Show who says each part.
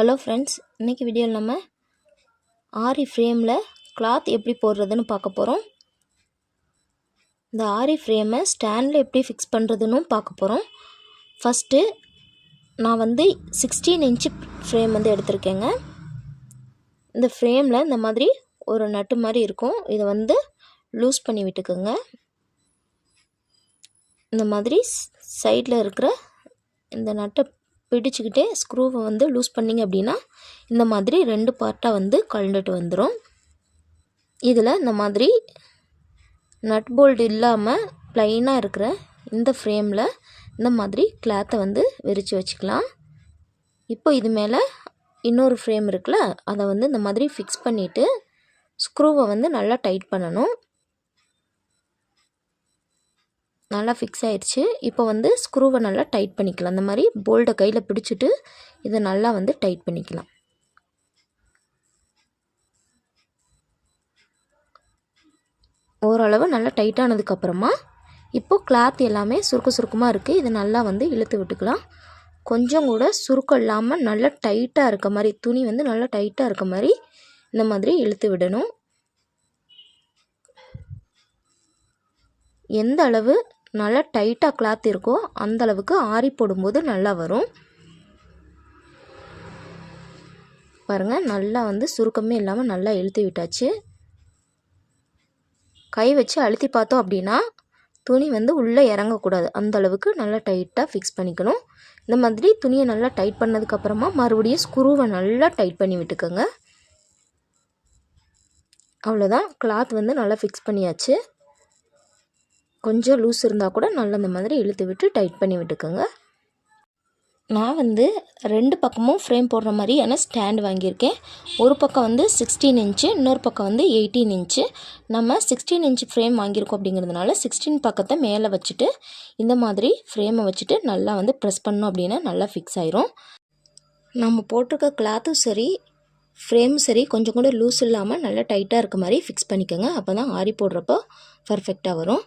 Speaker 1: Hello friends, இன்றைக்கி வீடியோவில் நம்ம ஆரி ஃப்ரேமில் கிளாத் எப்படி போடுறதுன்னு பார்க்க போகிறோம். இந்த ஆரி ஃப்ரேமை ஸ்டாண்டில் எப்படி ஃபிக்ஸ் பண்ணுறதுன்னு பார்க்க போகிறோம். ஃபஸ்ட்டு நான் 16 இன்ச்சு ஃப்ரேம் எடுத்திருக்கேங்க. இந்த ஃப்ரேமில் இந்த மாதிரி ஒரு நட்டு மாதிரி இருக்கும். இதை லூஸ் பண்ணி விட்டுக்குங்க. இந்த மாதிரி சைடில் இருக்கிற இந்த நட்டை பிடிச்சிக்கிட்டே ஸ்க்ரூவை லூஸ் பண்ணிங்க அப்படின்னா இந்த மாதிரி 2 பார்ட்டாக கழண்டுட்டு வந்துடும். இதில் இந்த மாதிரி நட் போல்டு இல்லாமல் ப்ளைனாக இருக்கிற இந்த ஃப்ரேமில் இந்த மாதிரி கிளாத்தை விரித்து வச்சுக்கலாம். இப்போ இது மேலே இன்னொரு ஃப்ரேம் இருக்குல்ல, அதை இந்த மாதிரி ஃபிக்ஸ் பண்ணிவிட்டு ஸ்க்ரூவை நல்லா டைட் பண்ணணும். நல்லா ஃபிக்ஸ் ஆயிடுச்சு. இப்போ ஸ்க்ரூவை நல்லா டைட் பண்ணிக்கலாம். அந்த மாதிரி போல்டை கையில் பிடிச்சிட்டு இதை நல்லா டைட் பண்ணிக்கலாம். ஓரளவு நல்லா டைட்டானதுக்கப்புறமா இப்போது கிளாத் எல்லாமே சுருக்கமாக இருக்குது. இதை நல்லா இழுத்து விட்டுக்கலாம். கொஞ்சம் கூட சுருக்கம் இல்லாமல் நல்லா டைட்டாக இருக்க மாதிரி, துணி நல்லா டைட்டாக இருக்க மாதிரி இந்த மாதிரி இழுத்து விடணும். எந்த அளவு நல்லா டைட்டாக கிளாத் இருக்கோ அந்த அளவுக்கு ஆரி போடும்போது நல்லா வரும். பாருங்கள், நல்லா சுருக்கமே இல்லாமல் நல்லா இழுத்து விட்டாச்சு. கை வச்சு அழுத்தி பார்த்தோம் அப்படின்னா துணி உள்ளே இறங்கக்கூடாது. அந்த அளவுக்கு நல்லா டைட்டாக ஃபிக்ஸ் பண்ணிக்கணும். இந்த மாதிரி துணியை நல்லா டைட் பண்ணதுக்கப்புறமா மறுபடியும் ஸ்க்ரூவை நல்லா டைட் பண்ணி விட்டுக்கோங்க. அவ்வளோதான், கிளாத் நல்லா ஃபிக்ஸ் பண்ணியாச்சு. கொஞ்சம் லூஸ் இருந்தால் கூட நல்லா இந்த மாதிரி இழுத்து விட்டு டைட் பண்ணி விட்டுக்கோங்க. நான் 2 பக்கமும் ஃப்ரேம் போடுற மாதிரியான ஸ்டாண்ட் வாங்கியிருக்கேன். ஒரு பக்கம் 16 இன்ச்சு, இன்னொரு பக்கம் 18 இன்ச்சு. நம்ம 16 இன்ச்சு ஃப்ரேம் வாங்கியிருக்கோம் அப்படிங்கிறதுனால 16 பக்கத்தை மேலே வச்சுட்டு இந்த மாதிரி ஃப்ரேமை வச்சுட்டு நல்லா ப்ரெஸ் பண்ணோம் அப்படின்னா நல்லா ஃபிக்ஸ் ஆயிரும். நம்ம போட்டிருக்க கிளாத்தும் சரி ஃப்ரேமும் சரி கொஞ்சம் கூட லூஸ் இல்லாமல் நல்லா டைட்டாக இருக்க மாதிரி ஃபிக்ஸ் பண்ணிக்கோங்க. அப்போ தான் ஆரி போடுறப்போ பர்ஃபெக்டாக வரும்.